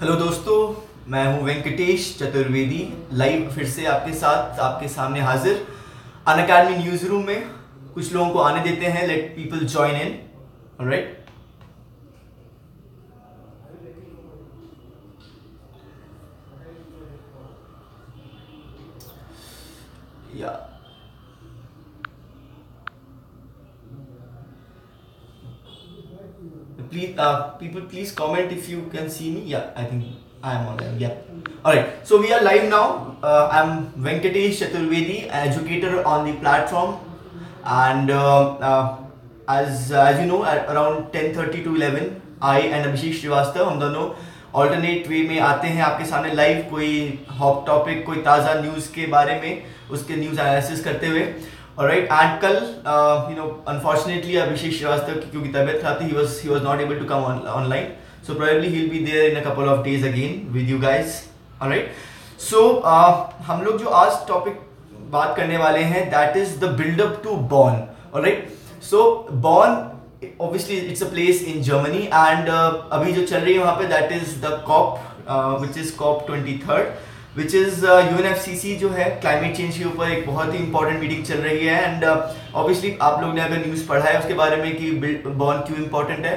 Hello दोस्तों, मैं हूं वेंकटेश चतुर्वेदी। लाइव फिर से आपके साथ आपके सामने हाजिर अनअकैडमी न्यूज रूम में। कुछ लोगों को आने देते हैं, let people join in. Alright, या please people please comment if you can see me. Yeah, I think I am on there. Yeah, all right, so we are live now. I'm Venkatesh Chaturvedi, an educator on the platform, and as you know, at around 10:30 to 11 I and Abhishek Srivastava हम दोनों alternate way में आते हैं आपके सामने live, कोई hot topic, कोई ताज़ा न्यूज़ के बारे में उसके न्यूज़ एनालिसिस करते हुए। ऑलराइट, एंड कल अनफॉर्चुनेटली अभिषेक श्रीवास्तव की क्योंकि तबीयत खराब थी, he was not able to come online, so probably he'll be there in a couple of days again with you guys. Alright, so हम लोग जो आज टॉपिक बात करने वाले हैं, that is the build up to Bonn. Alright, so Bonn obviously it's a place in Germany, and अभी जो चल रही है वहाँ पे, that is the COP which is COP 23, which is UNFCCC जो है क्लाइमेट चेंज के ऊपर एक बहुत ही इंपॉर्टेंट मीटिंग चल रही है। एंड ऑब्वियसली आप लोग ने अगर न्यूज़ पढ़ा है उसके बारे में कि बॉर्न क्यों इंपॉर्टेंट है,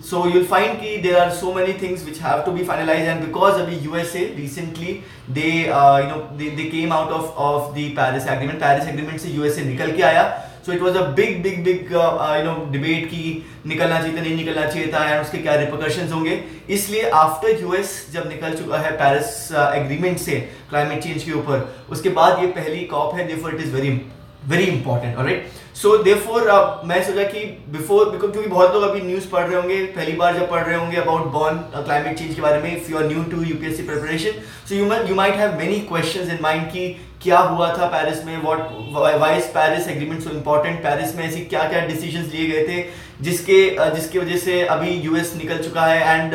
सो यूल फाइंड कि there are so many things which have to be finalise, and because अभी USA recently they came out of the Paris agreement से यूएसए निकल के आया। So it was a big debate कि निकलना चाहिए था, नहीं निकलना चाहिए था, एंड उसके क्या रिपरकशंस होंगे। इसलिए आफ्टर यूएस जब निकल चुका है पेरिस एग्रीमेंट से क्लाइमेट चेंज के ऊपर, उसके बाद ये पहली कॉप है, therefore it is very important. Alright, so therefore मैं सोचा कि क्योंकि बहुत लोग अभी न्यूज़ पढ़ रहे होंगे, पहली बार जब पढ़ रहे होंगे अबाउट बॉर्न क्लाइमेट चेंज के बारे में, if you are new to UPSC preparation, so you might have many questions in mind कि क्या हुआ था पेरिस में, why is Paris agreement so important, Paris में ऐसी क्या क्या डिसीजंस लिए गए थे जिसकी वजह से अभी यूएस निकल चुका है, एंड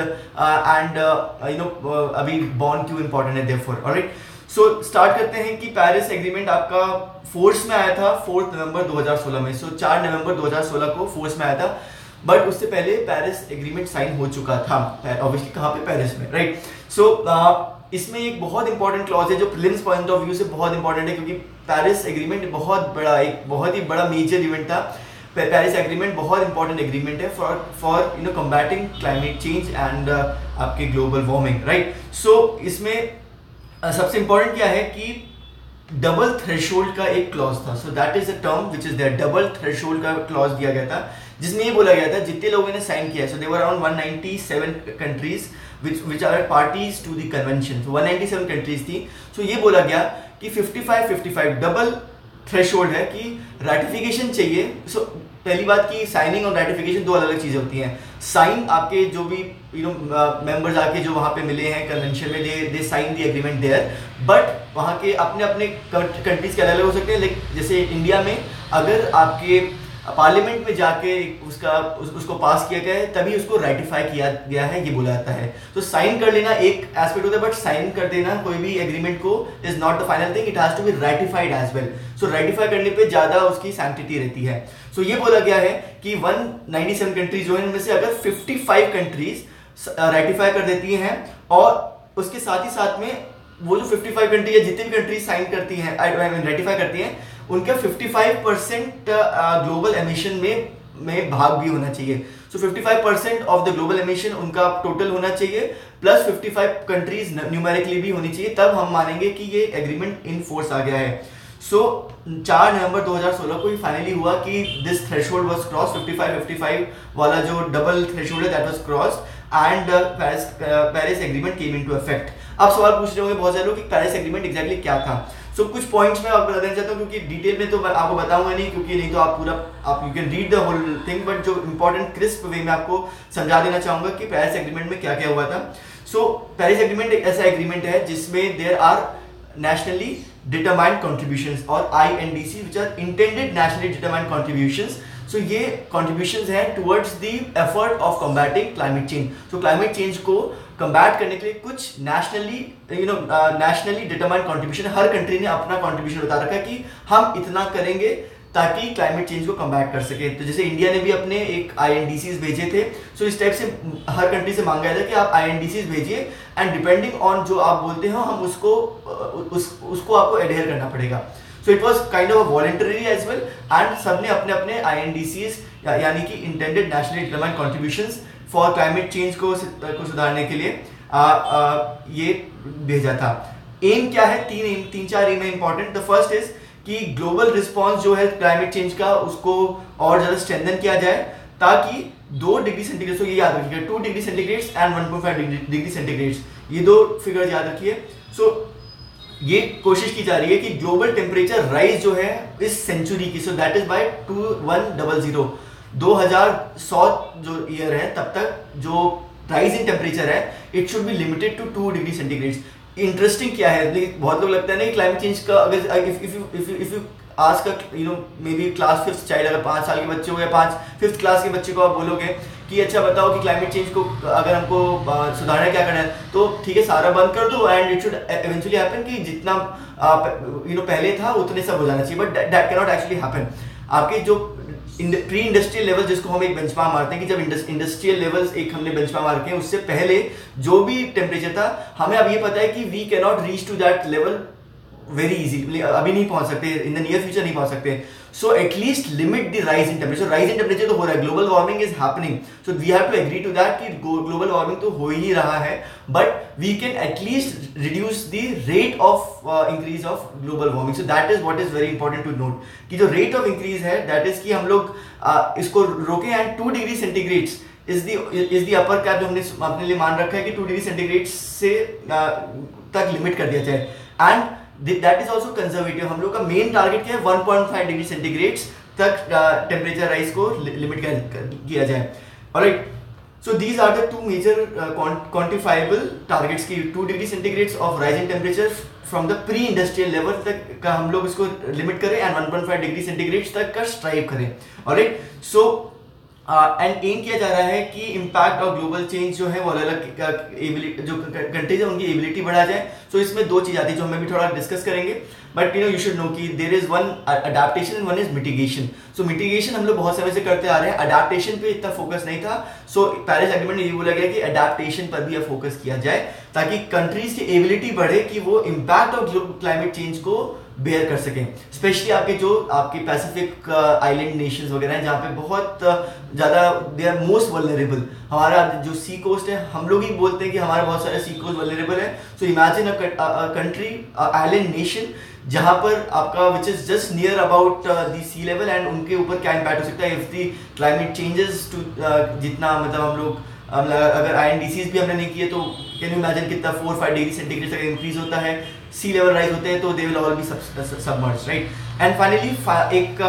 अभी बॉर्न क्यों इंपॉर्टेंट है देयरफॉर। ऑलराइट, सो स्टार्ट करते हैं कि पेरिस एग्रीमेंट आपका फोर्स में आया था 4 नवंबर 2016 में। सो 4 नवंबर 2016 को फोर्स में आया था, बट उससे पहले पेरिस एग्रीमेंट साइन हो चुका था, ऑब्वियसली कहाँ पे, पेरिस में। राइट, सो इसमें एक बहुत इंपॉर्टेंट क्लॉज है जो प्रीलिम्स पॉइंट ऑफ व्यू से बहुत इंपॉर्टेंट है, क्योंकि पेरिस एग्रीमेंट एक बहुत ही बड़ा मेजर इवेंट था। पेरिस एग्रीमेंट बहुत इंपॉर्टेंट एग्रीमेंट है for combating climate change and आपके ग्लोबल वार्मिंग। राइट, सो इसमें सबसे इंपॉर्टेंट क्या है कि डबल थ्रेशोल्ड का एक क्लॉज था। So that is a term which is there, double threshold का क्लॉज दिया गया था, जिसमें ये बोला गया था जितने लोगों ने साइन किया है, so there were around 197 countries which are parties to the convention. So 197 countries थी। सो ये बोला गया कि 55 डबल थ्रेशोल्ड है कि रैटिफिकेशन चाहिए। सो पहली बात कि साइनिंग और रैटिफिकेशन दो अलग अलग चीजें होती हैं। साइन आपके जो भी मेंबर्स आके जो वहाँ पे मिले हैं कन्वेंशन में, they sign the agreement there, but वहाँ के अपने अपने कंट्रीज के अलग अलग हो सकते हैं। लाइक जैसे इंडिया में अगर आपके पार्लियामेंट में जाके उसको पास किया गया है तभी उसको राइटिफाई किया गया है, ये बोला जाता है। तो साइन कर लेना एक एस्पेक्ट होता है, बट साइन कर देना कोई भी एग्रीमेंट को is not the final thing, it has to be ratified as well. So ratify करने पे ज्यादा उसकी सैंक्टिटी रहती है। सो ये बोला गया है कि 197 कंट्रीज जो है उनमें से अगर 55 कंट्रीज राइटिफाई कर देती हैं, और उसके साथ ही साथ में वो जो 55 कंट्री है, जितनी भी कंट्रीज साइन करती हैं, राइटिफाई करती हैं, उनका 55% ग्लोबल एमिशन में भाग भी होना चाहिए। सो 55% ऑफ द ग्लोबल एमिशन उनका टोटल होना चाहिए, प्लस 55 कंट्रीज न्यूमेरिकली भी होनी चाहिए, तब हम मानेंगे कि ये एग्रीमेंट इन फोर्स आ गया है। सो 4 नवंबर 2016 को ये फाइनली हुआ कि दिस थ्रेशोल्ड वाज क्रॉस, 55 वाला जो डबल थ्रेशोल्ड है that was cross, and Paris agreement came into effect. अब सवाल पूछ रहे होंगे बहुत सारे लोग कि पेरिस एग्रीमेंट एग्जैक्टली क्या था। सो कुछ पॉइंट्स मैं आपको बता देना चाहता हूँ, क्योंकि डिटेल में तो मैं आपको बताऊंगा नहीं, क्योंकि नहीं तो आप you can read the whole thing, but जो इंपॉर्टेंट क्रिस्प वे में आपको समझा देना चाहूंगा कि पेरिस एग्रीमेंट में क्या क्या हुआ था। सो पेरिस एग्रीमेंट एक ऐसा एग्रीमेंट है जिसमें there are nationally determined contributions और INDC which are intended nationally determined contributions. So ये contributions हैं towards the effort of combating climate change. So climate change को combat करने के लिए कुछ nationally determined contribution, हर country ने अपना contribution बता रखा है कि हम इतना करेंगे ताकि क्लाइमेट चेंज को कम्बैट कर सके। तो जैसे इंडिया ने भी अपने एक INDCs भेजे थे, सो इस टाइप से हर कंट्री से मांगा गया था कि आप INDCs भेजिए एंड डिपेंडिंग ऑन जो आप बोलते हो हम उसको आपको एडहेयर करना पड़ेगा। So it was kind of voluntary as well, and सबने अपने अपने INDCs यानी कि intended nationally determined contributions for climate change को सुधारने के लिए ये भेजा था। एम क्या है? तीन चार एम है इंपॉर्टेंट। द फर्स्ट इज कि ग्लोबल रिस्पॉन्स जो है क्लाइमेट चेंज का उसको और ज्यादा स्ट्रेंथन किया जाए, ताकि 2 डिग्री सेंटीग्रेड, तो ये याद रखिएगा 2 degree centigrade and 1.5 degree centigrade, ये 2 फिगर्स याद रखिए। सो ये कोशिश की जा रही है कि ग्लोबल टेम्परेचर राइज जो है इस सेंचुरी की, सो दैट इज बाय 2100 2100 जो ईयर है तब तक जो राइज इन टेम्परेचर है it should be limited to 2 degree centigrade. Interesting क्या है, बहुत लोग लगता है ना क्लाइमेट चेंज का, अगर if you ask may be class 5th child, अगर 5 साल के बच्चे हो या 5th क्लास के बच्चे को आप बोलोगे कि अच्छा बताओ कि क्लाइमेट चेंज को अगर हमको सुधारना क्या करना है, तो ठीक है सारा बंद कर दो and it should eventually happen कि जितना पहले था उतने सब हो जाना चाहिए, but that can not actually happen. आपके जो प्री इंडस्ट्रियल लेवल जिसको हम एक बेंचमार्क मारते हैं कि जब इंडस्ट्रियल लेवल्स एक हमने बेंचमार्क मार के उससे पहले जो भी टेम्परेचर था, हमें अब ये पता है कि we can not reach to that level very easy, अभी नहीं पहुंच सकते, इन द नियर फ्यूचर नहीं पहुंच सकते। So at least limit the rise in temperature. Rise in temperature तो हो रहा है, global warming is happening, so we have to agree to that कि ग्लोबल वार्मिंग तो हो ही रहा है, but we can at least reduce the rate of increase of global warming. So that is what is very important to note कि जो rate of increase है that is कि हम लोग इसको रोकें and 2 degree centigrade is the upper cap जो हमने अपने लिए मान रखा है कि 2 डिग्री सेंटीग्रेड से तक लिमिट कर दिया जाए, and that is also conservative. हम लोग का मेन टारगेट क्या है, 1.5 डिग्री सेंटीग्रेड तक टेम्परेचर राइज को लिमिट किया जाए। Alright, so these are the 2 major quantifiable targets की 2 degree centigrade of rise in temperature from the pre industrial level तक का हम लोग इसको लिमिट करें एंड 1.5 डिग्री सेंटीग्रेड तक का स्ट्राइव करें। ऑलराइट, सो एंड एम किया जा रहा है कि इम्पैक्ट ऑफ ग्लोबल चेंज जो है वो अलग अलग जो कंट्रीज है उनकी एबिलिटी बढ़ा जाए। सो इसमें 2 चीज आती है जो हमें भी थोड़ा डिस्कस करेंगे, बट यू शुड नो कि there is one adaptation and one is mitigation. So mitigation हम लोग बहुत समय से करते आ रहे हैं, अडैप्टेशन पे इतना फोकस नहीं था। सो पेरिस एग्रीमेंट में ये बोला गया कि अडैप्टेशन पर भी फोकस किया जाए ताकि कंट्रीज की एबिलिटी बढ़े कि वो इम्पैक्ट ऑफ क्लाइमेट चेंज को बेयर कर सकें। स्पेशली आपके पैसिफिक आइलैंड नेशंस वगैरह हैं जहाँ पे बहुत ज़्यादा दे आर मोस्ट वल्नरेबल। हमारा जो सी कोस्ट है, हम लोग ही बोलते हैं कि हमारे बहुत सारे सी कोस्ट वल्नरेबल है। So imagine a country island nation जहाँ पर आपका which is just near about the sea level and उनके ऊपर क्या इम्पैक्ट हो सकता है if the climate changes to जितना मतलब हम लोग अगर INDCs भी हमने नहीं किए तो कैन यू इमेजिन कितना 4-5 डिग्री सेंटीग्रेड तक इंक्रीज होता है, सी लेवल राइज होते हैं तो they will all be submerged, right. And finally एक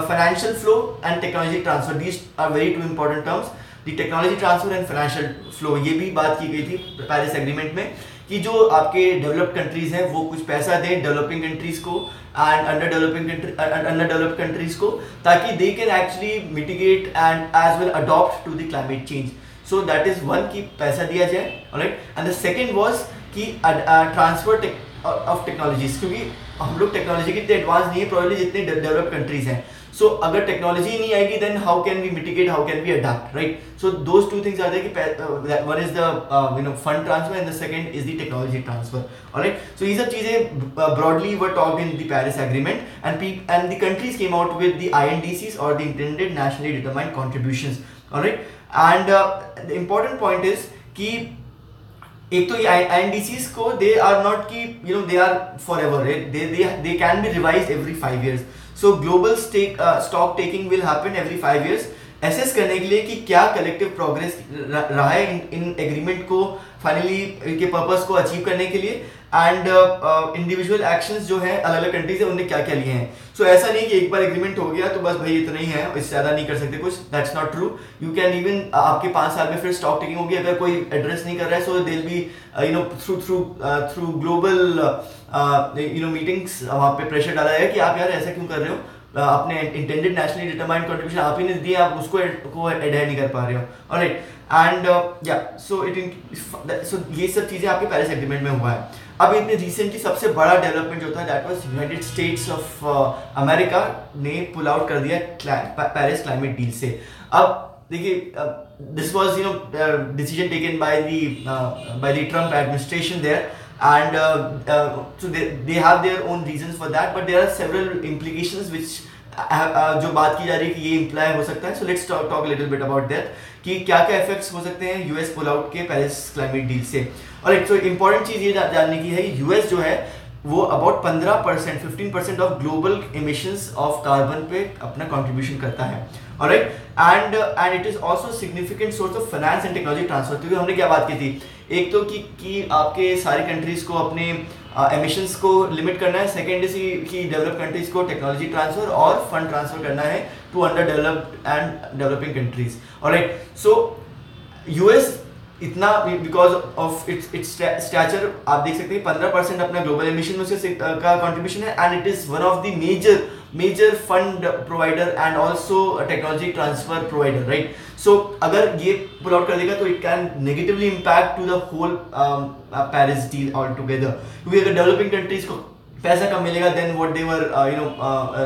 financial flow and technology transfer, these are very 2 important terms, the technology transfer and financial flow. ये भी बात की गई थी पेरिस एग्रीमेंट में कि जो आपके डेवलप्ड कंट्रीज हैं वो कुछ पैसा दें डेवलपिंग कंट्रीज को एंड अंडर डेवलप्ड कंट्रीज को, ताकि they can actually mitigate and as well adopt to the climate change. So that is one कि पैसा दिया जाए, alright, and the second was कि ट्रांसफर ऑफ टेक्नोलॉजीज, क्योंकि हम लोग टेक्नोलॉजी के इतने एडवांस नहीं है probably जितने डेवलप्ड कंट्रीज हैं। सो अगर टेक्नोलॉजी नहीं आएगी then how can we mitigate, how can we adapt, right. So those 2 things are there कि one is the fund transfer and the second is the technology transfer, alright. So ये सब चीजें broadly were talked in the Paris agreement and the countries came out with the INDCs और the intended nationally determined contributions, alright. And the important point is कि एक तो ये INDCs को दे are not कि they are forever, they can be revised every 5 years। So global stock taking will happen every 5 years, assess करने के लिए कि क्या कलेक्टिव प्रोग्रेस रहा है इन एग्रीमेंट को फाइनली इनके पर्पस को अचीव करने के लिए, एंड इंडिविजुअल एक्शंस जो है अलग अलग कंट्रीज है उनने क्या क्या लिए हैं। सो ऐसा नहीं कि एक बार एग्रीमेंट हो गया तो बस भाई इतना ही है, इससे ज्यादा नहीं कर सकते कुछ, that's not true. You can even आपके 5 साल में फिर स्टॉक टेकिंग होगी अगर कोई एड्रेस नहीं कर रहा है, so there be through global meetings वहाँ पे प्रेशर डाला है कि आप यार ऐसा क्यों कर रहे हो, अपने इंटेंडेड नेशनली डिटरमाइंड कंट्रीब्यूशन आप ही ने दिए, आप उसको एडहेयर नहीं कर पा रहे हो, ऑलराइट। एंड या सो ये सब चीजें आपके पेरिस एग्रीमेंट में हुआ है। अब इतने रिसेंटली सबसे बड़ा डेवलपमेंट जो था that was United states of America ने पुल आउट कर दिया पेरिस क्लाइमेट डील से। अब देखिए, this was decision taken by the Trump administration there, and so they have their own reasons for that, but there are several implications which जो बात की जा रही है कि ये इम्प्लाई हो सकता है। So let's talk little bit about that कि क्या क्या इफेक्ट्स हो सकते हैं यूएस पुल आउट के पेरिस क्लाइमेट डील से। और एक तो इम्पॉर्टेंट चीज ये जानने की है कि यूएस जो है वो about 15% of global emissions of carbon पे अपना कंट्रीब्यूशन करता है। Alright, and it is also significant source of finance and technology transfer. क्योंकि हमने क्या बात की थी, एक तो कि आपके सारी कंट्रीज को अपने एमिशंस को लिमिट करना है, सेकेंड इज कि डेवलप कंट्रीज को टेक्नोलॉजी ट्रांसफर और फंड ट्रांसफर करना है to under developed and developing countries. Alright, so US इतना बिकॉज ऑफ इट्स स्टैचर आप देख सकते हैं 15% अपना ग्लोबल एमिशन में से का कंट्रीब्यूशन है, and it is one of the major fund provider and also technology transfer provider, right. So अगर ये पुल आउट कर देगा तो it can negatively impact to the whole Paris deal all together, क्योंकि अगर डेवलपिंग कंट्रीज को पैसा कम मिलेगा then what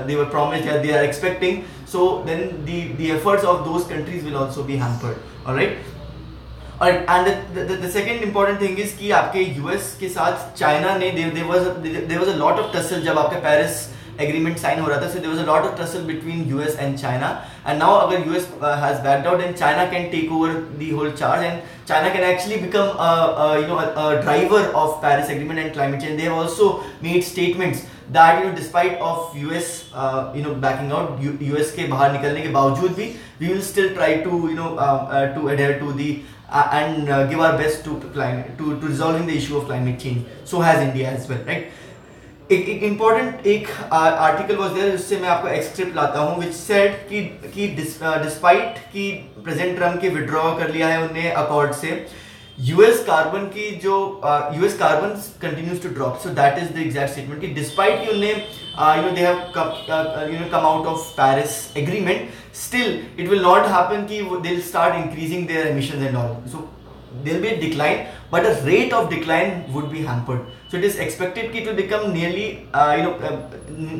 they were promised that they are expecting, so then the efforts of those countries will also be hampered, all right. And the second important thing is कि आपके US के साथ China ने there was a lot of tussle जब आपका Paris agreement sign हो रहा था, so there was a lot of tussle between US and China, and now अगर US has backed out then China can take over the whole charge, and China can actually become a driver of Paris Agreement and climate change. They have also made statements that despite of US backing out, US के बाहर निकलने के बावजूद भी we will still try to to adhere to the and give our best to resolving the issue of climate change. So has India as well, right? एक important एक article was there जिससे मैं आपको एक्सट्रैक्ट लाता हूँ, which said कि despite कि president Trump के विड्रॉ कर लिया है उन्हें अकॉर्ड से, यूएस कार्बन की जो US carbon continues to drop. So that is the exact statement कि डिस्पाइट कि उन्हें they have come out of Paris agreement, still it will not happen कि they will start increasing their emissions and all. So there will be a decline, but a rate of decline would be hampered. So it is expected it will become nearly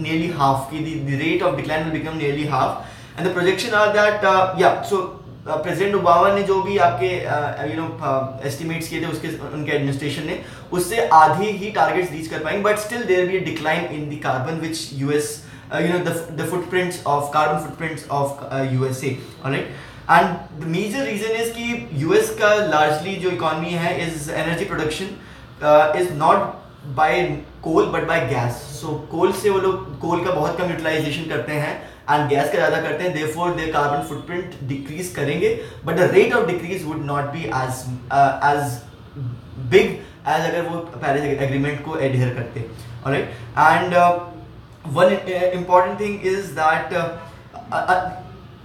nearly half. The rate of decline will become nearly half, and the projection are that so president Obama ने जो भी आपके estimates किए थे उसके उनके administration ने उससे आधी ही टारगेट्स रीच कर पाएंगे, but still there will be a decline in the carbon which US the footprints of carbon footprints of USA, alright. And the major reason is कि US का largely जो economy है is energy production is not by coal but by gas. So coal से वो लोग coal का बहुत कम utilization करते हैं and gas का ज़्यादा करते हैं, therefore their carbon footprint decrease करेंगे, but the rate of decrease would not be as big as अगर वो Paris Agreement को adhere करते, alright. And one important thing is that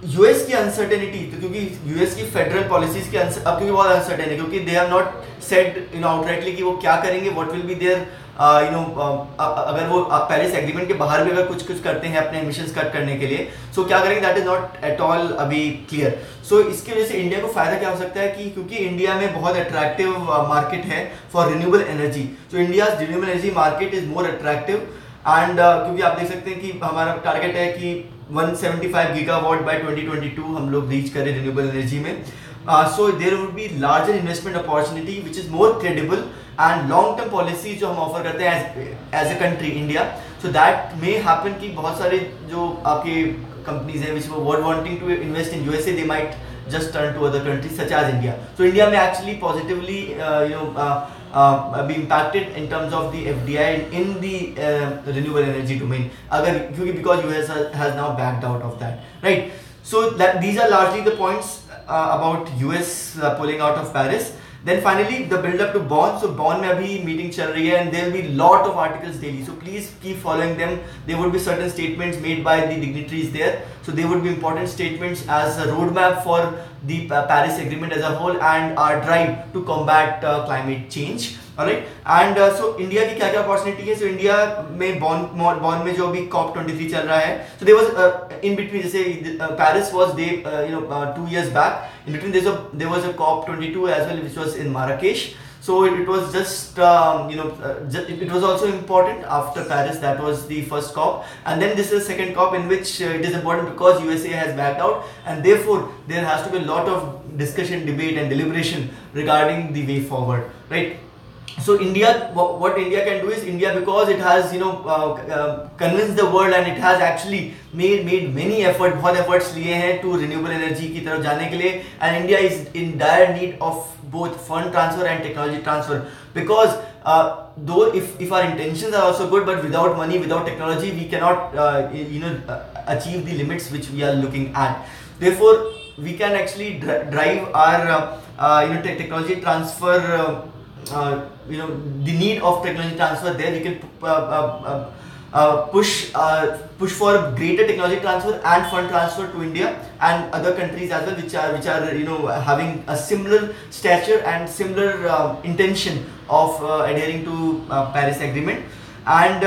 US की अनसर्टेनिटी, तो क्योंकि यूएस की फेडरल पॉलिसीज की अब क्योंकि बहुत अनसर्टेन है, क्योंकि they have not said outrightly कि वो क्या करेंगे, व्हाट विल बी देयर अगर वो पेरिस एग्रीमेंट के बाहर भी अगर कुछ करते हैं अपने एमिशंस कट करने के लिए, सो क्या करेंगे that is not at all अभी क्लियर। सो इसकी वजह से इंडिया को फायदा क्या हो सकता है कि क्योंकि इंडिया में बहुत अट्रैक्टिव मार्केट है for renewable energy, so India renewable energy market is more attractive, and क्योंकि आप देख सकते हैं कि हमारा टारगेट है कि 175 गीगावाट बाय 2022 हम लोग रीच करें रिन्यूएबल एनर्जी में। So there would be larger investment opportunity which is more credible and long term policy जो हम ऑफर करते हैं as a country India, so that may happen कि बहुत सारे जो आपके कंपनीज हैं which were wanting to invest in USA, they might just turn to other countries such as India. So India may actually positively be impacted in terms of the FDI in the renewable energy domain. Agar because US has now backed out of that, right? So that these are largely the points about US pulling out of Paris. Then finally the build up to Bonn. So Bonn में अभी meeting चल रही है and there will be lot of articles daily. So please keep following them. There would be certain statements made by the dignitaries there. So there would be important statements as a roadmap for the Paris Agreement as a whole and our drive to combat climate change. Alright. And so India की क्या क्या opportunity है? So India में Bonn में जो अभी COP23 चल रहा है. So there was in between जैसे Paris was 2 years back. In between there was a COP22 as well which was in Marrakesh. So it was just it was also important after Paris. That was the first COP, and then this is the second COP in which it is important because USA has backed out, and therefore there has to be a lot of discussion, debate, and deliberation regarding the way forward, right? So India, what India can do is, India, because it has convinced the world and it has actually made many बहुत efforts लिए हैं to renewable energy की तरफ जाने के लिए, and India is in dire need of both fund transfer and technology transfer, because though if our intentions are also good, but without money, without technology, we cannot achieve the limits which we are looking at. Therefore we can actually drive our technology transfer, the need of technology transfer there. We can push for greater technology transfer and fund transfer to India and other countries as well, which are having a similar stature and similar intention of adhering to Paris Agreement. And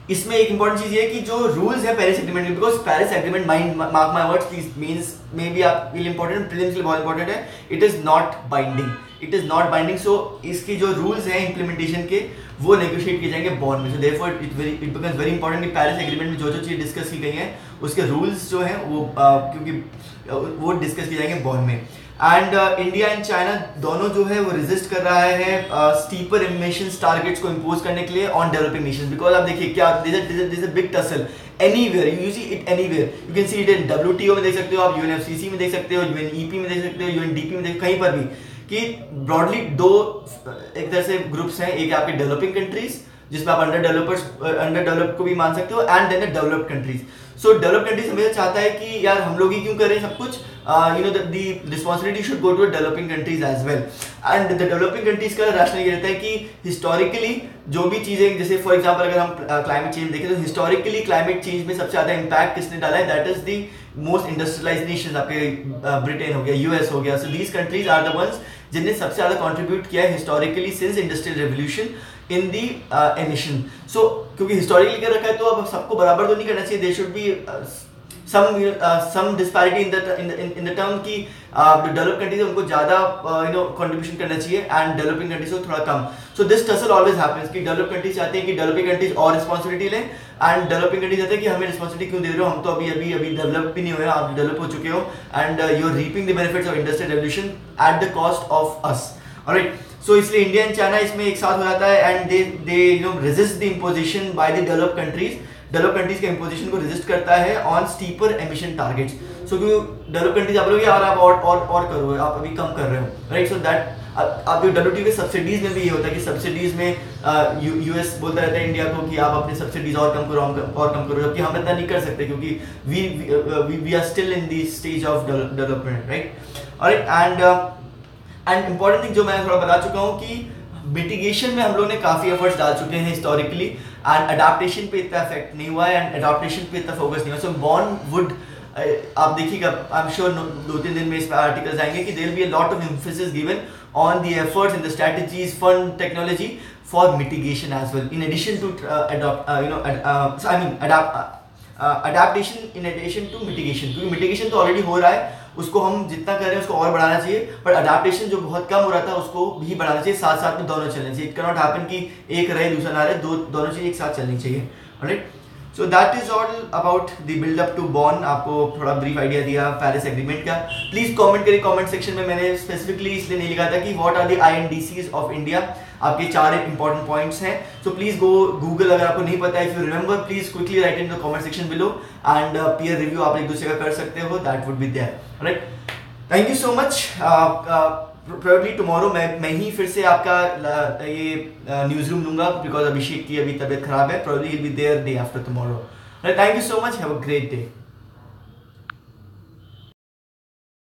इसमें एक important चीज़ ये है कि जो rules है Paris Agreement में, because Paris Agreement, mark my words please, means maybe आप feel important, prelims के लिए बहुत important है, it is not binding. It is not binding. So इसकी जो rules हैं implementation के, वो negotiate किए जाएंगे Bonn में. So therefore it becomes very important कि Paris Agreement में जो चीज़ discuss की गई हैं उसके rules जो हैं वो क्योंकि वो discuss किए जाएंगे Bonn में. एंड इंडिया एंड चाइना दोनों जो है वो रेजिस्ट कर रहा है स्टीपर एमिशंस टारगेट्स को इंपोज करने के लिए ऑन डेवलपिंग नेशंस, बिकॉज आप देखिए क्या this is a big tussle anywhere, you see it anywhere, you can see it in WTO में देख सकते हो आप, UNFCCC में देख सकते हो, UNEP में देख सकते हो, UNDP में कहीं पर भी, कि ब्रॉडली दो एक तरह से ग्रुप्स हैं, एक आपके डेवलपिंग कंट्रीज जिसमें आप अंडर डेवलप्ड को भी मान सकते हो, and then the developed countries. So developed countries हमेशा चाहता है कि यार हम लोग ही क्यों करें सब कुछ, the responsibility should go to developing countries as well. And the developing countries का rationale ये रहता है कि historically जो भी चीजें, जैसे for example अगर हम climate change देखें तो historically climate change में सबसे ज़्यादा impact किसने डाला है, that is the most industrialized nations, आपके ब्रिटेन हो गया, US हो गया. So these countries are the ones जिनने सबसे ज़्यादा contribute किया है historically since industrial revolution in the emission. So क्योंकि historically क्या रखा है तो अब सबको बराबर तो नहीं करना चाहिए, there should be some disparity in the term कि डेवलप कंट्रीज उनको ज़्यादा कंट्रीब्यूशन करना चाहिए एंड डेवलपिंग कंट्रीज को थोड़ा कम. So this tussle always happens कि डेवलप कंट्रीज चाहते हैं कि डेवलपिंग कंट्रीज और रिस्पॉन्सिबिलिटी लें, एंड डेवलपिंग कंट्रीज चाहते हैं कि हमें रिस्पॉन्सिबिलिटी क्यों दे रहे हो, हम तो अभी डेवलप भी नहीं हुए, आप डेवलप हो चुके हो, and you are reaping the benefits of industrial revolution at the cost of us. Alright, so इसलिए इंडिया एंड चाइना इसमें एक साथ हो जाता है, and they resist the imposition by the develop countries. Develop countries के इम्पोजिशन को resist करता है ऑन स्टीपर एमिशन टारगेट्स. सो क्योंकि डेवलप कंट्रीज आप लोग यार आप और करो, आप अभी कम कर रहे हो, राइट. सो दैट आप WTO के सब्सिडीज में भी ये होता है कि सब्सिडीज में US बोलता रहता है इंडिया को कि आप अपने सब्सिडीज और कम करो, जबकि हम इतना नहीं कर सकते क्योंकि we are still in the stage of development, right. Alright, and important thing जो मैं थोड़ा बता चुका हूँ कि मिटिगेशन में हम लोग ने काफ़ी एफर्ट्स डाल चुके हैं हिस्टोरिकली, एंड अडाप्टेशन पे इतना इफेक्ट नहीं हुआ है, एंड अडाप्टेशन पे इतना फोकस नहीं हुआ. सो बॉर्न वुड आप देखिएगा, आई एम श्योर 2-3 दिन में इस पर आर्टिकल्स आएंगे कि there will be a lot of emphasis given on the efforts and the strategies, fund, technology for mitigation as well, in addition to adaptation in addition to mitigation. क्योंकि mitigation तो already हो रहा है, उसको हम जितना कर रहे हैं उसको और बढ़ाना चाहिए, पर अडैप्टेशन जो बहुत कम हो रहा था उसको भी बढ़ाना चाहिए, साथ साथ में दोनों चलने चाहिए. इट कैन नॉट हैपन कि एक रहे दूसरा ना रहे, दोनों चीज़ एक साथ चलनी चाहिए. Alright, so that is all about the build up to Bonn. आपको थोड़ा ब्रीफ आइडिया दिया पेरिस एग्रीमेंट का. प्लीज कमेंट करिए कमेंट सेक्शन में. मैंने स्पेसिफिकली इसलिए नहीं लिखा था कि what are the INDCs of India, आपके 4 इंपॉर्टेंट पॉइंट्स हैं. सो प्लीज गो गूगल, अगर आपको नहीं पता है, if you remember please quickly write in the comment section below, and peer review आप एक दूसरे का कर सकते हो, that would be there. Alright, thank you so much. Probably tomorrow मैं ही फिर से आपका ये न्यूज़ रूम लूंगा, बिकॉज अभिषेक की अभी तबीयत खराब है. Probably he will be there day after tomorrow. Thank you so much, have a great day.